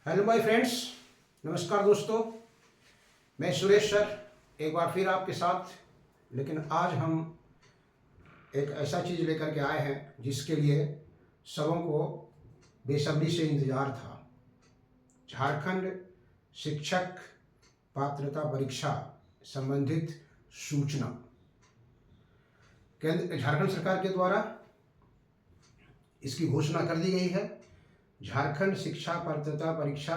Hello my friends, नमस्कार दोस्तों। मैं सुरेश सर एक बार फिर आपके साथ। लेकिन आज हम एक ऐसा चीज़ लेकर के आए हैं जिसके लिए सबों को बेसब्री से इंतज़ार था। झारखंड शिक्षक पात्रता परीक्षा संबंधित सूचना केंद्र झारखंड सरकार के द्वारा इसकी घोषणा कर दी गई है। झारखंड शिक्षा पात्रता परीक्षा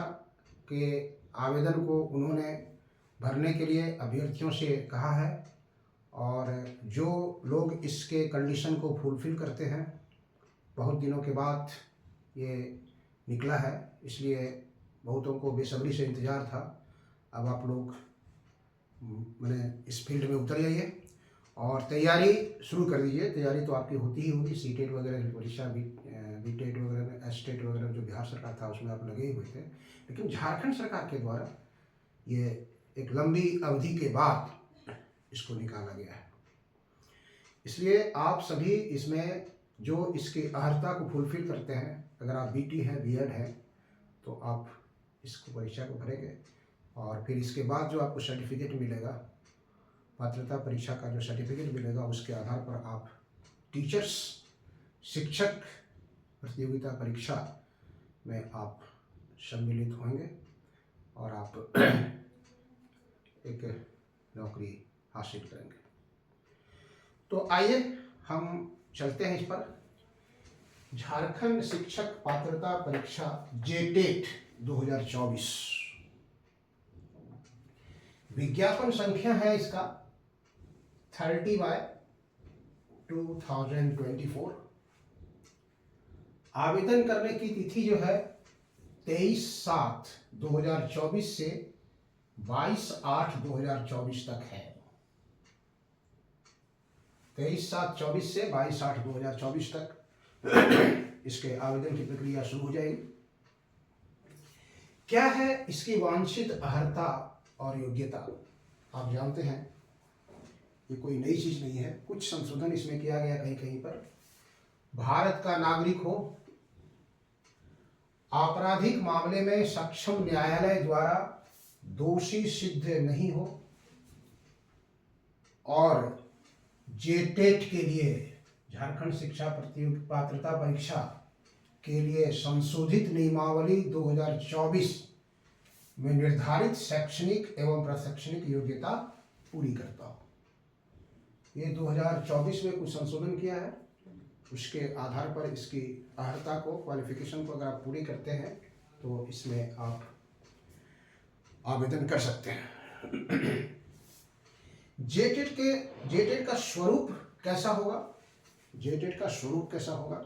के आवेदन को उन्होंने भरने के लिए अभ्यर्थियों से कहा है, और जो लोग इसके कंडीशन को फुलफिल करते हैं, बहुत दिनों के बाद ये निकला है, इसलिए बहुतों को बेसब्री से इंतज़ार था। अब आप लोग मैंने इस फील्ड में उतर जाइए और तैयारी शुरू कर दीजिए। तैयारी तो आपकी होती ही होगी। सीटेट वगैरह की परीक्षा, बीटेट वगैरह में, एस्टेट वगैरह जो बिहार सरकार था उसमें आप लगे ही हुए थे। लेकिन झारखंड सरकार के द्वारा ये एक लंबी अवधि के बाद इसको निकाला गया है, इसलिए आप सभी इसमें जो इसकी अर्हता को फुलफिल करते हैं, अगर आप बीटी हैं, बीएड है, तो आप इसको परीक्षा को भरेंगे और फिर इसके बाद जो आपको सर्टिफिकेट मिलेगा, पात्रता परीक्षा का जो सर्टिफिकेट मिलेगा, उसके आधार पर आप टीचर्स शिक्षक प्रतियोगिता परीक्षा में आप सम्मिलित होंगे और आप एक नौकरी हासिल करेंगे। तो आइए हम चलते हैं इस पर। झारखंड शिक्षक पात्रता परीक्षा जेटेट 2024, विज्ञापन संख्या है इसका 30/2024। आवेदन करने की तिथि जो है 23/7/2024 से 22/8/2024 तक है। 23/7/24 से 22/8/2024 तक इसके आवेदन की प्रक्रिया शुरू हो जाएगी। क्या है इसकी वांछित अर्हता और योग्यता? आप जानते हैं ये कोई नई चीज नहीं है, कुछ संशोधन इसमें किया गया कहीं कहीं पर। भारत का नागरिक हो, आपराधिक मामले में सक्षम न्यायालय द्वारा दोषी सिद्ध नहीं हो, और जेटेट के लिए, झारखंड शिक्षा पात्रता परीक्षा के लिए संशोधित नियमावली 2024 में निर्धारित शैक्षणिक एवं प्रशैक्षणिक योग्यता पूरी करता हो। ये 2024 में कुछ संशोधन किया है, उसके आधार पर इसकी अर्हता को, क्वालिफिकेशन को अगर आप पूरी करते हैं तो इसमें आप आवेदन कर सकते हैं। जेटेट का स्वरूप कैसा होगा? जेटेट का स्वरूप कैसा होगा?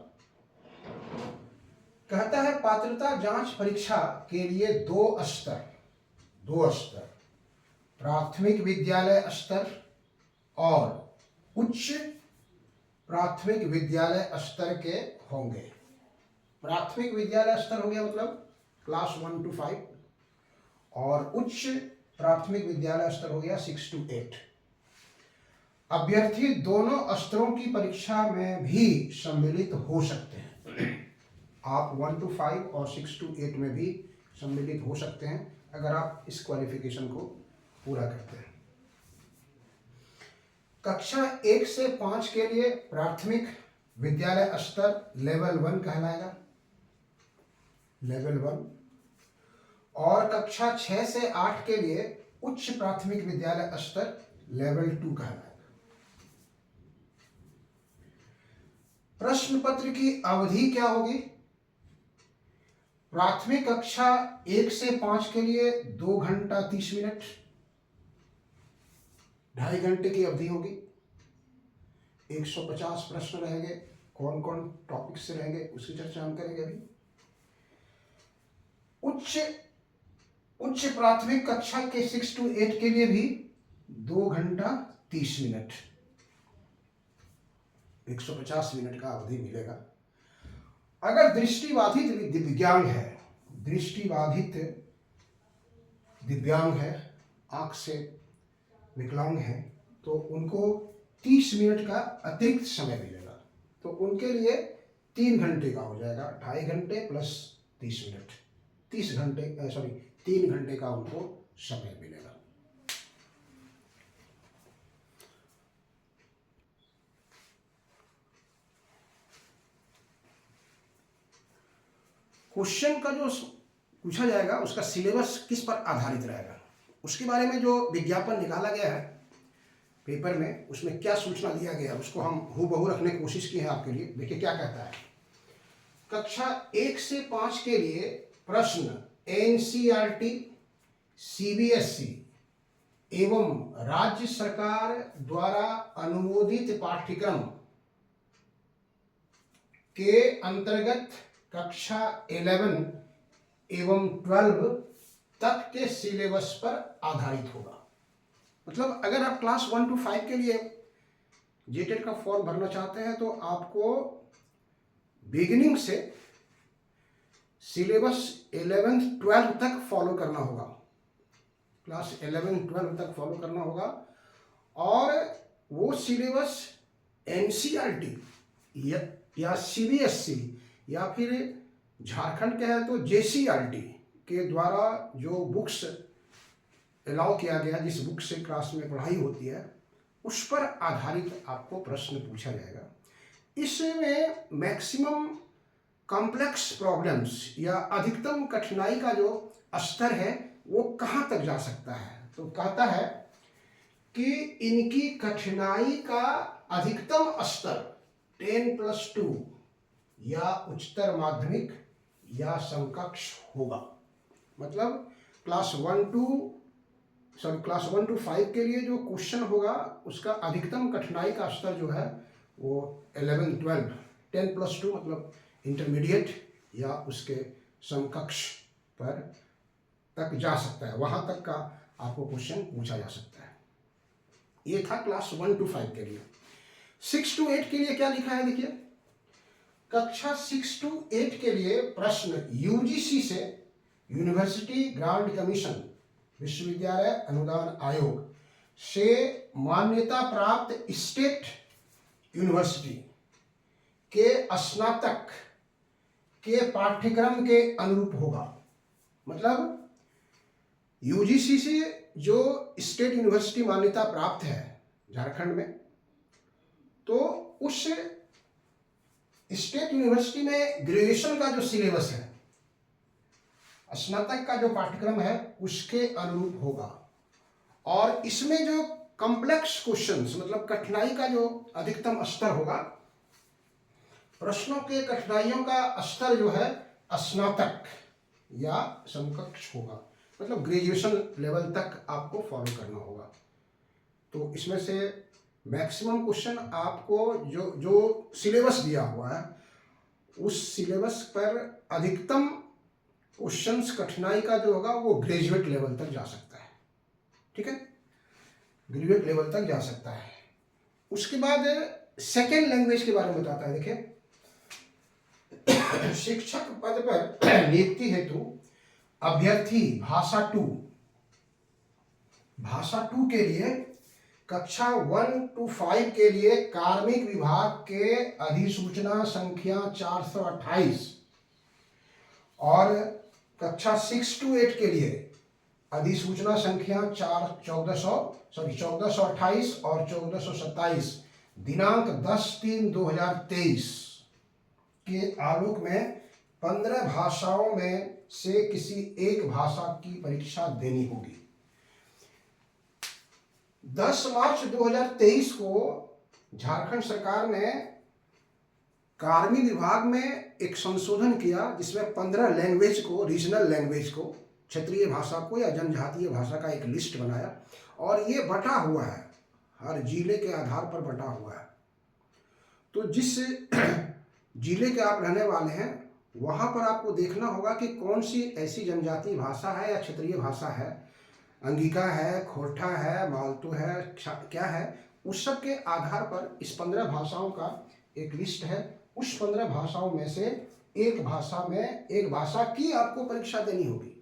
कहता है पात्रता जांच परीक्षा के लिए दो स्तर, प्राथमिक विद्यालय स्तर और उच्च प्राथमिक विद्यालय स्तर के होंगे। प्राथमिक विद्यालय स्तर हो गया मतलब क्लास 1 to 5, और उच्च प्राथमिक विद्यालय स्तर हो गया 6 to 8। अभ्यर्थी दोनों स्तरों की परीक्षा में भी सम्मिलित हो सकते हैं। आप 1 to 5 और 6 to 8 में भी सम्मिलित हो सकते हैं अगर आप इस क्वालिफिकेशन को पूरा करते हैं। कक्षा 1 से 5 के लिए प्राथमिक विद्यालय स्तर लेवल 1 कहलाएगा, लेवल 1, और कक्षा 6 से 8 के लिए उच्च प्राथमिक विद्यालय स्तर लेवल 2 कहलाएगा। प्रश्न पत्र की अवधि क्या होगी? प्राथमिक कक्षा 1 से 5 के लिए 2 घंटा 30 मिनट, 2.5 घंटे की अवधि होगी। 150 प्रश्न रहेंगे। कौन कौन टॉपिक से रहेंगे उसकी चर्चा हम करेंगे अभी। उच्च प्राथमिक कक्षा के 6 to 8 के लिए भी 2 घंटा 30 मिनट, 150 मिनट का अवधि मिलेगा। अगर दृष्टिबाधित दिव्यांग है, आंख से विकलांग है, तो उनको 30 मिनट का अतिरिक्त समय मिलेगा। तो उनके लिए 3 घंटे का हो जाएगा, 2.5 घंटे प्लस 30 मिनट। 3 घंटे का उनको समय मिलेगा। क्वेश्चन का जो पूछा जाएगा उसका सिलेबस किस पर आधारित रहेगा, उसके बारे में जो विज्ञापन निकाला गया है पेपर में, उसमें क्या सूचना दिया गया है उसको हम हूबहू रखने की कोशिश की है आपके लिए। देखिए क्या कहता है। कक्षा 1 से 5 के लिए प्रश्न एनसीईआरटी, सीबीएसई एवं राज्य सरकार द्वारा अनुमोदित पाठ्यक्रम के अंतर्गत कक्षा 11 एवं 12 तक के सिलेबस पर आधारित होगा। मतलब अगर आप क्लास 1 to 5 के लिए जेटेट का फॉर्म भरना चाहते हैं तो आपको बिगिनिंग से सिलेबस 11th-12th तक फॉलो करना होगा, क्लास 11-12 तक फॉलो करना होगा। और वो सिलेबस एनसीईआरटी या सीबीएसई या फिर झारखंड के है तो जेसीईआरटी के द्वारा जो बुक्स अलाउ किया गया, जिस बुक से क्लास में पढ़ाई होती है, उस पर आधारित आपको प्रश्न पूछा जाएगा। इसमें मैक्सिमम कॉम्प्लेक्स प्रॉब्लम्स या अधिकतम कठिनाई का जो स्तर है वो कहाँ तक जा सकता है, तो कहता है कि इनकी कठिनाई का अधिकतम स्तर 10+2 या उच्चतर माध्यमिक या समकक्ष होगा। मतलब क्लास 1 to 5 के लिए जो क्वेश्चन होगा उसका अधिकतम कठिनाई का स्तर जो है वो 11-12, 10+2 मतलब इंटरमीडिएट या उसके समकक्ष पर तक जा सकता है, वहाँ तक का आपको क्वेश्चन पूछा जा सकता है। ये था क्लास 1 to 5 के लिए। 6 to 8 के लिए क्या लिखा है देखिए। कक्षा 6 to 8 के लिए प्रश्न यूजीसी से, यूनिवर्सिटी ग्रांट कमीशन, विश्वविद्यालय अनुदान आयोग से मान्यता प्राप्त स्टेट यूनिवर्सिटी के स्नातक के पाठ्यक्रम के अनुरूप होगा। मतलब यूजीसी से जो स्टेट यूनिवर्सिटी मान्यता प्राप्त है झारखंड में, तो उस स्टेट यूनिवर्सिटी में ग्रेजुएशन का जो सिलेबस है, स्नातक का जो पाठ्यक्रम है, उसके अनुरूप होगा। और इसमें जो कॉम्प्लेक्स क्वेश्चंस मतलब कठिनाई का जो अधिकतम स्तर होगा, प्रश्नों के कठिनाइयों का स्तर जो है स्नातक या समकक्ष होगा। मतलब ग्रेजुएशन लेवल तक आपको फॉलो करना होगा। तो इसमें से मैक्सिमम क्वेश्चन आपको जो सिलेबस दिया हुआ है उस सिलेबस पर अधिकतम क्वेश्चंस कठिनाई का जो होगा वो ग्रेजुएट लेवल तक जा सकता है। ठीक है, ग्रेजुएट लेवल तक जा सकता है। उसके बाद सेकेंड लैंग्वेज के बारे में बताता है। देखिए, शिक्षक पद पर नियुक्ति हेतु अभ्यर्थी भाषा 2 के लिए कक्षा 1 to 5 के लिए कार्मिक विभाग के अधिसूचना संख्या 428 और कक्षा 6 to 8 के लिए अधिसूचना संख्या 1428 और 1427 दिनांक 10/3/2023 के आलोक में 15 भाषाओं में से किसी एक भाषा की परीक्षा देनी होगी। 10 मार्च 2023 को झारखंड सरकार ने कार्मिक विभाग में एक संशोधन किया जिसमें 15 लैंग्वेज को, रीजनल लैंग्वेज को, क्षेत्रीय भाषा को या जनजातीय भाषा का एक लिस्ट बनाया और ये बटा हुआ है, हर जिले के आधार पर बटा हुआ है। तो जिस जिले के आप रहने वाले हैं वहाँ पर आपको देखना होगा कि कौन सी ऐसी जनजातीय भाषा है या क्षेत्रीय भाषा है, अंगिका है, खोरठा है, मालतू है, क्या है, उस सब के आधार पर इस 15 भाषाओं का एक लिस्ट है। उस 15 भाषाओं में से एक भाषा की आपको परीक्षा देनी होगी।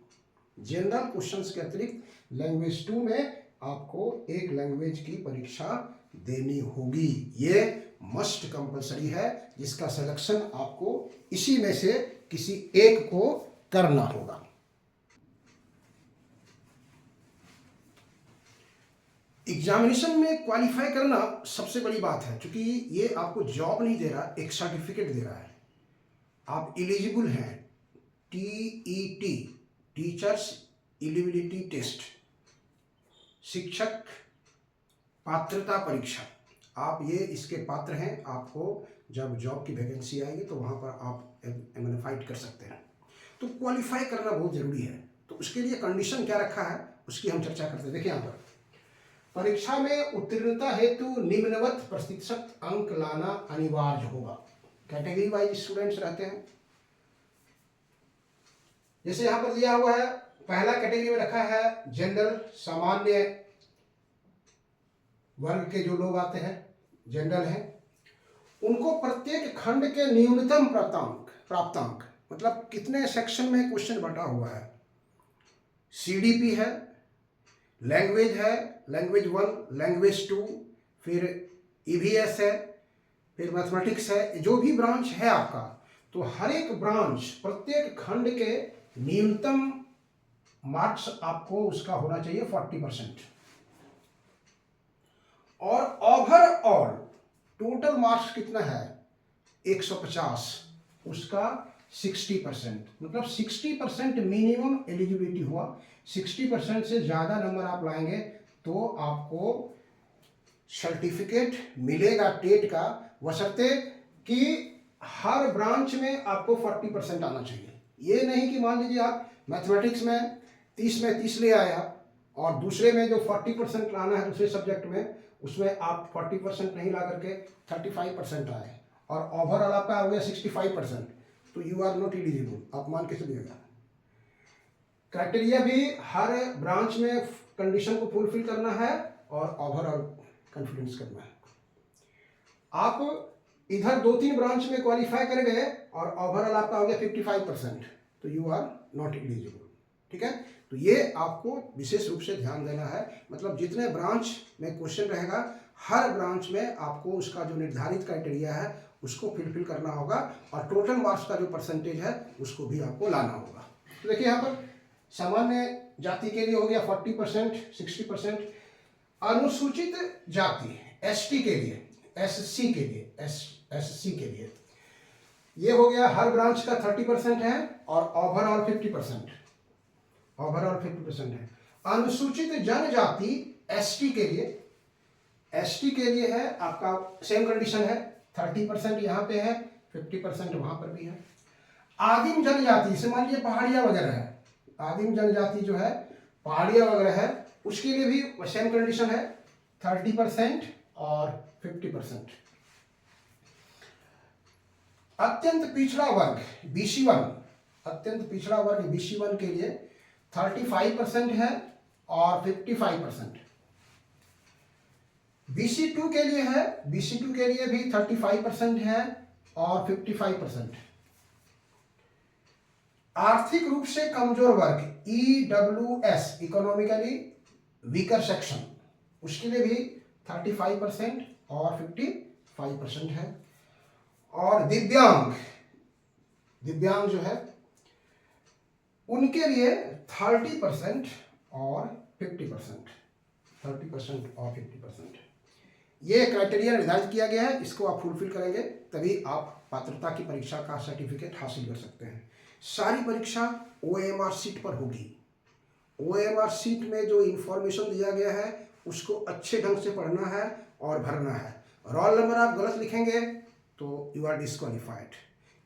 जनरल क्वेश्चंस के अतिरिक्त लैंग्वेज 2 में आपको एक लैंग्वेज की परीक्षा देनी होगी। ये मस्ट कंपलसरी है, जिसका सिलेक्शन आपको इसी में से किसी एक को करना होगा। एग्जामिनेशन में क्वालिफाई करना सबसे बड़ी बात है, क्योंकि ये आपको जॉब नहीं दे रहा, एक सर्टिफिकेट दे रहा है। आप एलिजिबल हैं, TET, टीचर्स एलिजिबिलिटी टेस्ट, शिक्षक पात्रता परीक्षा, आप ये इसके पात्र हैं। आपको जब जॉब की वैकेंसी आएगी तो वहाँ पर आप फाइट कर सकते हैं। तो क्वालिफाई करना बहुत ज़रूरी है। तो उसके लिए कंडीशन क्या रखा है उसकी हम चर्चा करते हैं। देखिए यहाँ पर परीक्षा में उत्तीर्णता हेतु निम्नवत प्रतिशत अंक लाना अनिवार्य होगा। कैटेगरी वाइज स्टूडेंट्स रहते हैं, जैसे यहाँ पर दिया हुआ है, पहला कैटेगरी में रखा है जनरल, सामान्य वर्ग के जो लोग आते हैं, जनरल हैं, उनको प्रत्येक खंड के न्यूनतम प्राप्तांक मतलब कितने सेक्शन में क्वेश्चन बटा हुआ है, CDP है, लैंग्वेज है, लैंग्वेज 1, लैंग्वेज 2, फिर EVS है, फिर मैथमेटिक्स है, जो भी ब्रांच है आपका, तो हर एक ब्रांच प्रत्येक खंड के न्यूनतम मार्क्स आपको उसका होना चाहिए 40%, और ओवरऑल टोटल मार्क्स कितना है 150, उसका 60%, मतलब 60% मिनिमम एलिजिबिलिटी हुआ। 60% से ज़्यादा नंबर आप लाएंगे तो आपको सर्टिफिकेट मिलेगा टेट का, बशर्ते कि हर ब्रांच में आपको 40% आना चाहिए। ये नहीं कि मान लीजिए आप मैथमेटिक्स में 30 ले आया और दूसरे में जो 40% लाना है दूसरे सब्जेक्ट में, उसमें आप 40% नहीं ला करके 35% आए और ओवरऑल आपका आ गया 65%, तो यू आर नॉट एलिजिबल। आप मान के चलिएगा। क्राइटेरिया भी हर ब्रांच में कंडीशन को फुलफिल करना है और ओवरऑल कॉन्फिडेंस करना है। आप इधर 2-3 ब्रांच में क्वालिफाई कर गए और ओवरऑल आपका हो गया 55%, तो यू आर नॉट एलिजिबल। ठीक है, तो ये आपको विशेष रूप से ध्यान देना है। मतलब जितने ब्रांच में क्वेश्चन रहेगा, हर ब्रांच में आपको उसका जो निर्धारित क्राइटेरिया है उसको फुलफिल करना होगा और टोटल मार्क्स का जो परसेंटेज है उसको भी आपको लाना होगा। तो देखिए यहाँ पर सामान्य जाति के लिए हो गया 40%, 60%, अनुसूचित जाति ST के लिए, SC के लिए ये हो गया हर ब्रांच का 30% है और ओवरऑल 50%, है। अनुसूचित जनजाति ST के लिए है आपका सेम कंडीशन है, 30% यहाँ पे है, 50% वहाँ पर भी है। आदिम जनजाति, जैसे मान लीजिए पहाड़िया वगैरह है, आदिम जनजाति जो है पहाड़िया वगैरह है, उसके लिए भी सेम कंडीशन है, 30% और 50%। अत्यंत पिछड़ा वर्ग BC1 के लिए 35% है और 55%। BC2 के लिए है, BC2 के लिए भी 35% है और 55%। आर्थिक रूप से कमजोर वर्ग EWS, इकोनॉमिकली वीकर सेक्शन, उसके लिए भी 35% और 55% है। और दिव्यांग जो है उनके लिए 30% और 50%, 30% और 50%। ये क्राइटेरिया निर्धारित किया गया है, इसको आप फुलफिल करेंगे तभी आप पात्रता की परीक्षा का सर्टिफिकेट हासिल कर सकते हैं। सारी परीक्षा OMR शीट पर होगी। OMR शीट में जो इंफॉर्मेशन दिया गया है उसको अच्छे ढंग से पढ़ना है और भरना है। रोल नंबर आप गलत लिखेंगे तो यू आर डिस्क्वालीफाइड।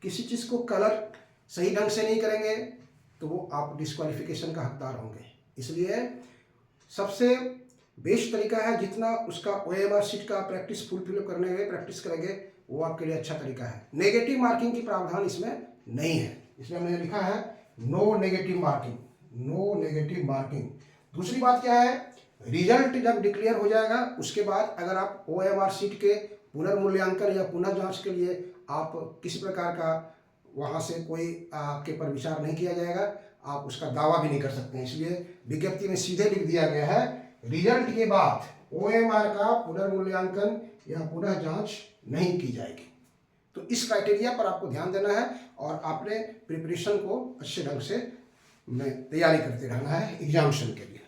किसी चीज़ को कलर सही ढंग से नहीं करेंगे तो वो आप डिस्क्वालिफिकेशन का हकदार होंगे। इसलिए सबसे बेस्ट तरीका है, जितना उसका OMR शीट का प्रैक्टिस फुलफिल करने में प्रैक्टिस करेंगे वो आपके लिए अच्छा तरीका है। नेगेटिव मार्किंग की प्रावधान इसमें नहीं है, इसलिए मैंने लिखा है नो नेगेटिव मार्किंग। दूसरी बात क्या है, रिजल्ट जब डिक्लेयर हो जाएगा उसके बाद अगर आप OMR शीट के पुनर्मूल्यांकन या पुनः जांच के लिए आप किसी प्रकार का वहाँ से कोई आपके पर विचार नहीं किया जाएगा, आप उसका दावा भी नहीं कर सकते हैं। इसलिए विज्ञप्ति में सीधे लिख दिया गया है रिजल्ट के बाद OMR का पुनर्मूल्यांकन या पुनः जांच नहीं की जाएगी। तो इस क्राइटेरिया पर आपको ध्यान देना है और आपने प्रिपरेशन को अच्छे ढंग से तैयारी करते रहना है एग्जामिनेशन के लिए।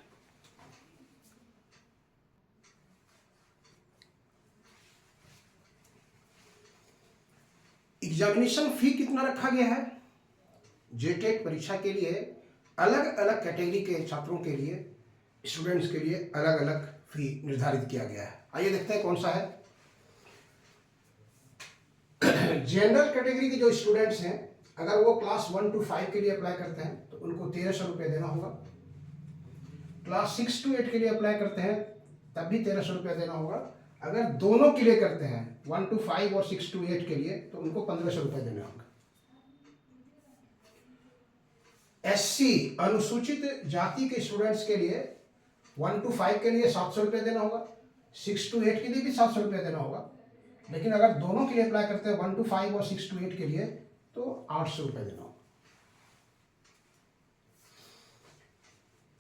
एग्जामिनेशन फी कितना रखा गया है? जेटेट परीक्षा के लिए अलग अलग कैटेगरी के छात्रों के लिए, स्टूडेंट्स के लिए अलग अलग फी निर्धारित किया गया है। आइए देखते हैं कौन सा है। जनरल कैटेगरी के जो स्टूडेंट्स हैं, अगर वो क्लास 1 to 5 के लिए अप्लाई करते हैं तो उनको 1300 रुपये देना होगा। क्लास 6 to 8 के लिए अप्लाई करते हैं तब भी 1300 रुपये देना होगा। अगर दोनों के लिए करते हैं 1 to 5 और 6 to 8 के लिए तो उनको 1500 रुपये देने होंगे। एससी अनुसूचित जाति के स्टूडेंट्स के लिए 1 to 5 के लिए 700 रुपये देना होगा, 6 to 8 के लिए भी 700 रुपये देना होगा। लेकिन अगर दोनों के लिए अप्लाई करते हैं 1 to 5 और 6 to 8 के लिए तो 800 रुपये देना होगा।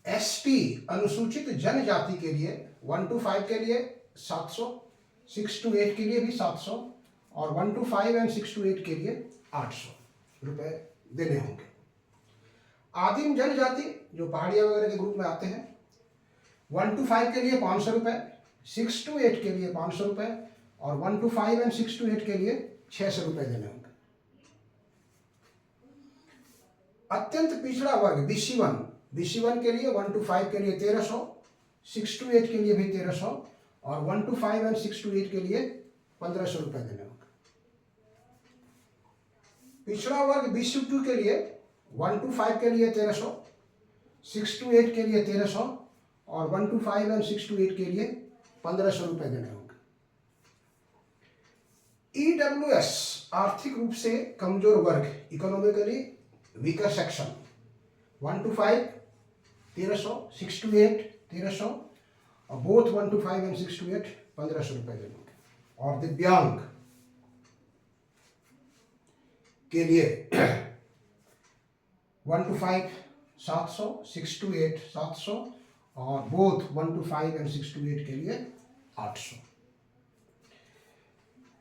एसटी अनुसूचित जनजाति के लिए 1 to 5 के लिए 700, 6 to 8 के लिए भी 700 और 1 to 5 एंड 6 to 8 के लिए 800 रुपये देने होंगे। आदिम जनजाति जो पहाड़िया वगैरह के ग्रुप में आते हैं 1 to 5 के लिए 500 रुपये, 6 to 8 के लिए 500 रुपये और 1 to 5 एंड 6 to 8 के लिए 600 रुपये देने होंगे। अत्यंत पिछड़ा वर्ग BC1 के लिए 1 to 5 के लिए 1300, 6 to 8 के लिए भी 1300 और 1 to 5 एंड 6 to 8 के लिए 1500 रुपये देने होंगे। पिछड़ा वर्ग BC2 के लिए 1 to 5 के लिए 1300, 6 to 8 के लिए 1300 और 1 to 5 एंड 6 to 8 के लिए 1500 रुपये देने होंगे। EWS आर्थिक रूप से कमजोर वर्ग, economically weaker section, 1 to 5 1300, 6 to 8 1300 और बोथ 1 to 5 एंड 6 to 8 1500 रुपये देने होंगे। और दिव्यांग के लिए 1 to 5 700, 6 to 8 700 और बोथ 1 to 5 एंड 6 to 8 के लिए 800।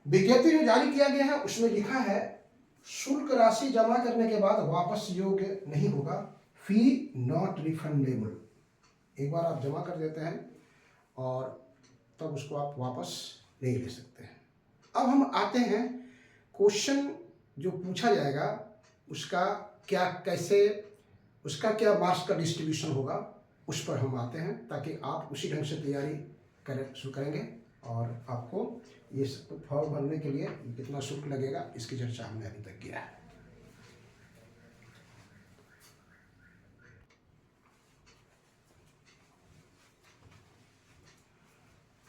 विज्ञप्ति जो जारी किया गया है उसमें लिखा है शुल्क राशि जमा करने के बाद वापस योग्य नहीं होगा, फी नॉट रिफंडेबल। एक बार आप जमा कर देते हैं और तब उसको आप वापस नहीं ले सकते हैं। अब हम आते हैं क्वेश्चन जो पूछा जाएगा उसका क्या मार्क्स का डिस्ट्रीब्यूशन होगा, उस पर हम आते हैं ताकि आप उसी ढंग से तैयारी शुरू करेंगे। और आपको ये फॉर्म भरने के लिए कितना शुल्क लगेगा इसकी चर्चा हमने अभी तक किया है।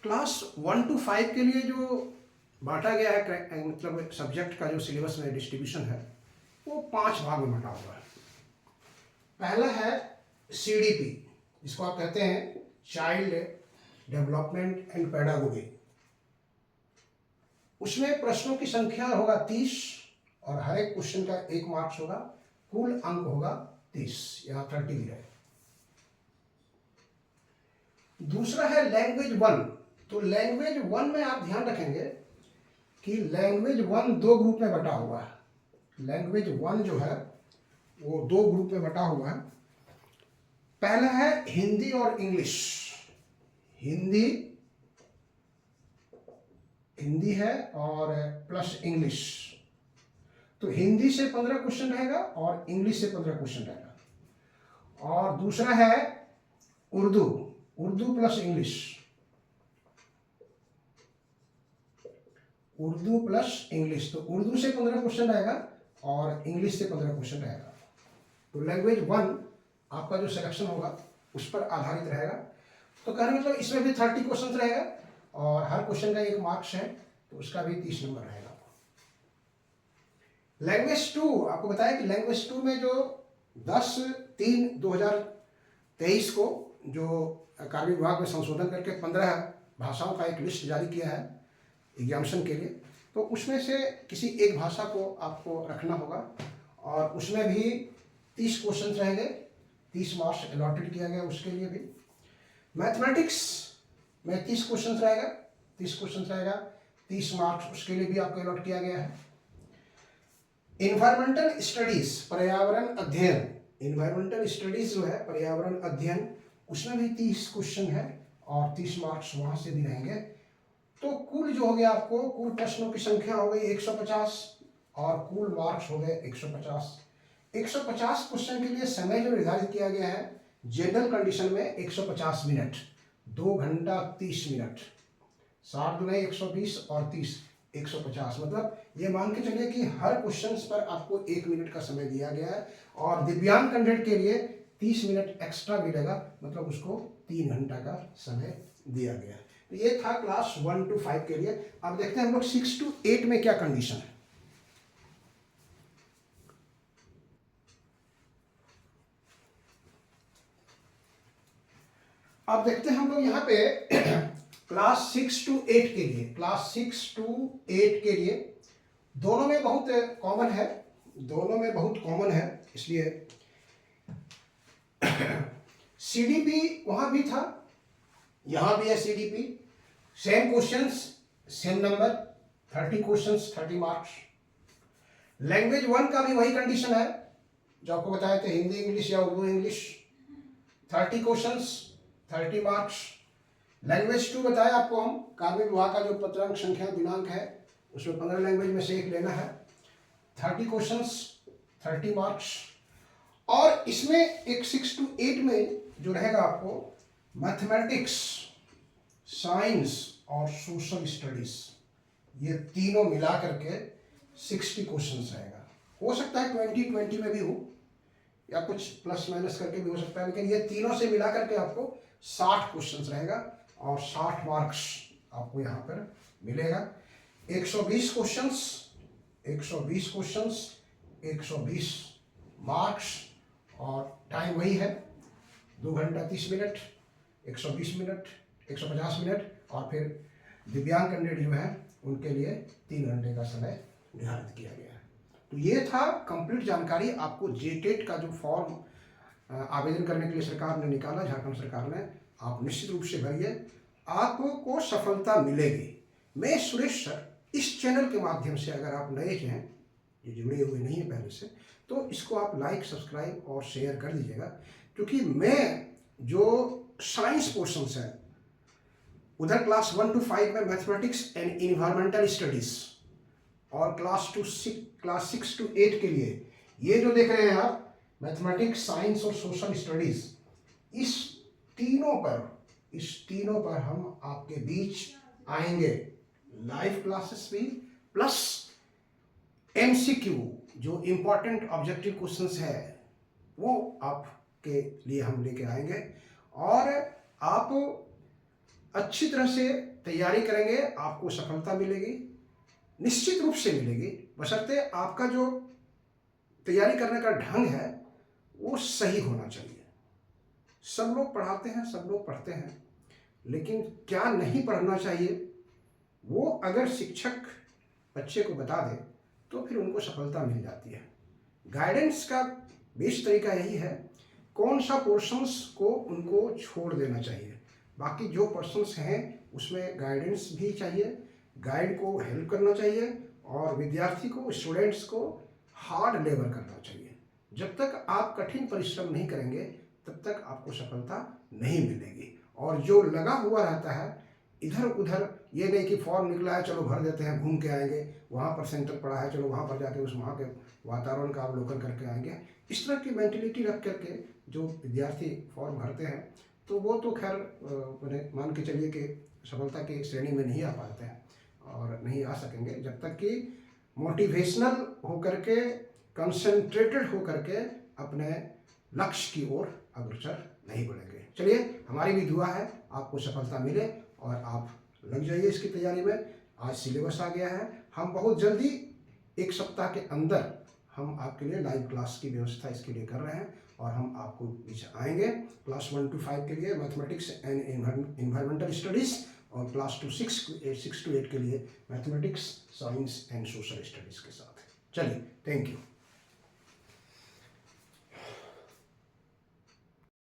क्लास 1 to 5 के लिए जो बांटा गया है, मतलब सब्जेक्ट का जो सिलेबस में डिस्ट्रीब्यूशन है वो 5 भाग में बांटा हुआ है। पहला है CDP, जिसको आप कहते हैं चाइल्ड डेवलपमेंट एंड पेडागोगी। उसमें प्रश्नों की संख्या होगा 30 और हर एक क्वेश्चन का 1 मार्क्स होगा, कुल अंक होगा 30, यहाँ 30 भी है। दूसरा है लैंग्वेज 1। तो लैंग्वेज 1 में आप ध्यान रखेंगे कि लैंग्वेज 1 2 ग्रुप में बटा हुआ है। लैंग्वेज 1 जो है वो 2 ग्रुप में बटा हुआ है। पहला है हिंदी और इंग्लिश। हिंदी है और प्लस इंग्लिश। तो हिंदी से 15 क्वेश्चन रहेगा और इंग्लिश से 15 क्वेश्चन रहेगा। और दूसरा है Urdu plus English. Urdu plus English, तो उर्दू से 15 क्वेश्चन रहेगा और इंग्लिश से 15 क्वेश्चन रहेगा। तो लैंग्वेज 1 आपका जो सिलेक्शन होगा उस पर आधारित रहेगा। तो कहने मतलब इसमें भी 30 क्वेश्चन रहेगा और हर क्वेश्चन का 1 मार्क्स है, तो उसका भी 30 नंबर रहेगा। लैंग्वेज 2 आपको बताया कि लैंग्वेज 2 में जो 10/3/2023 को जो कार्मिक विभाग में संशोधन करके 15 भाषाओं का एक लिस्ट जारी किया है एग्जामिनेशन के लिए, तो उसमें से किसी एक भाषा को आपको रखना होगा और उसमें भी 30 क्वेश्चन रहेंगे, 30 मार्क्स अलॉटेड किया गया उसके लिए भी। मैथमेटिक्स में 30 क्वेश्चन रहेगा, 30 मार्क्स उसके लिए भी आपको अलॉट किया गया है। इन्वायरमेंटल स्टडीज पर्यावरण अध्ययन, इन्वायरमेंटल स्टडीज जो है पर्यावरण अध्ययन, उसमें भी 30 क्वेश्चन है और 30 मार्क्स वहाँ से भी रहेंगे। तो कुल जो हो गया आपको कुल प्रश्नों की संख्या हो गई 150 और कुल मार्क्स हो गए 150। 150 क्वेश्चन के लिए समय जो निर्धारित किया गया है जनरल कंडीशन में 150 मिनट, 2 घंटा 30 मिनट, 60 दुने 120 और 30 150, मतलब ये मान के चलिए कि हर क्वेश्चन पर आपको 1 मिनट का समय दिया गया है और दिव्यांग कैंडिडेट के लिए 30 मिनट एक्स्ट्रा मिलेगा, मतलब उसको 3 घंटा का समय दिया गया है। तो ये था क्लास 1 to 5 के लिए। अब देखते हैं हम लोग 6 to 8 में क्या कंडीशन है। अब देखते हैं हम लोग यहाँ पे क्लास 6 to 8 के लिए, क्लास 6 to 8 के लिए दोनों में बहुत कॉमन है, दोनों में बहुत कॉमन है, इसलिए सीडीपी वहां भी था, यहां भी है CDP, same questions same number, 30 questions 30 marks. Language 1 का भी वही कंडीशन है जो आपको बताए थे, हिंदी इंग्लिश या Urdu English, 30 questions 30 marks. Language 2 बताया आपको हम, कार्मिक विभाग का जो पत्रांक संख्या दिनांक है उसमें 15 लैंग्वेज में से एक लेना है, 30 क्वेश्चंस 30 मार्क्स। और इसमें एक 6 to 8 में जो रहेगा आपको मैथमेटिक्स, साइंस और सोशल स्टडीज, ये तीनों मिला करके 60 क्वेश्चंस रहेगा। हो सकता है 20 में भी हो या कुछ प्लस माइनस करके भी हो सकता है, लेकिन ये तीनों से मिला करके आपको 60 क्वेश्चंस रहेगा और 60 मार्क्स आपको यहाँ पर मिलेगा। 120 क्वेश्चंस 120 मार्क्स और टाइम वही है, 2 घंटा 30 मिनट, 120 मिनट, 150 मिनट, और फिर दिव्यांग कैंडिडेट जो है उनके लिए 3 घंटे का समय निर्धारित किया गया है। तो ये था कंप्लीट जानकारी। आपको जेटेट का जो फॉर्म आवेदन करने के लिए सरकार ने निकाला, झारखंड सरकार ने, आप निश्चित रूप से भरिए, आपको सफलता मिलेगी। मैं सुरेश सर, इस चैनल के माध्यम से अगर आप नए हैं, ये जुड़े हुए नहीं है पहले से, तो इसको आप लाइक, सब्सक्राइब और शेयर कर दीजिएगा, क्योंकि मैं जो साइंस पोर्शंस है उधर क्लास 1 to 5 में मैथमेटिक्स एंड इन्वायरमेंटल स्टडीज, और क्लास 6 to 8 के लिए ये जो देख रहे हैं आप मैथमेटिक्स, साइंस और सोशल स्टडीज, इस तीनों पर हम आपके बीच आएंगे, लाइव क्लासेस भी प्लस MCQ जो इम्पोर्टेंट ऑब्जेक्टिव क्वेश्चंस है वो आपके लिए हम लेके आएंगे, और आप अच्छी तरह से तैयारी करेंगे, आपको सफलता मिलेगी, निश्चित रूप से मिलेगी, बशर्ते आपका जो तैयारी करने का ढंग है वो सही होना चाहिए। सब लोग पढ़ाते हैं, सब लोग पढ़ते हैं, लेकिन क्या नहीं पढ़ना चाहिए वो अगर शिक्षक बच्चे को बता दे तो फिर उनको सफलता मिल जाती है। गाइडेंस का बेस्ट तरीका यही है, कौन सा पोर्शंस को उनको छोड़ देना चाहिए, बाकी जो पर्सन्स हैं उसमें गाइडेंस भी चाहिए, गाइड को हेल्प करना चाहिए, और विद्यार्थी को, स्टूडेंट्स को हार्ड लेबर करना चाहिए। जब तक आप कठिन परिश्रम नहीं करेंगे तब तक आपको सफलता नहीं मिलेगी। और जो लगा हुआ रहता है इधर उधर, ये नहीं कि फॉर्म निकला है चलो भर देते हैं, घूम के आएंगे, वहाँ पर सेंटर पड़ा है चलो वहाँ पर जाके वहाँ के वातावरण का अवलोकन करके आएंगे, इस तरह की मेंटेलिटी रख करके जो विद्यार्थी फॉर्म भरते हैं तो वो तो खैर मान के चलिए कि सफलता की श्रेणी में नहीं आ पाते हैं और नहीं आ सकेंगे जब तक कि मोटिवेशनल होकर के, कंसंट्रेटेड होकर के अपने लक्ष्य की ओर अग्रसर नहीं बढ़ेंगे। चलिए, हमारी भी दुआ है आपको सफलता मिले और आप लग जाइए इसकी तैयारी में। आज सिलेबस आ गया है, हम बहुत जल्दी 1 सप्ताह के अंदर हम आपके लिए लाइव क्लास की व्यवस्था इसके लिए कर रहे हैं, और हम आपको बीच आएंगे क्लास 1 to 5 के लिए मैथमेटिक्स एंड इन्वायरमेंटल स्टडीज़, और क्लास 6 to 8 के लिए mathematics, science and social studies के साथ। चलिए, थैंक यू।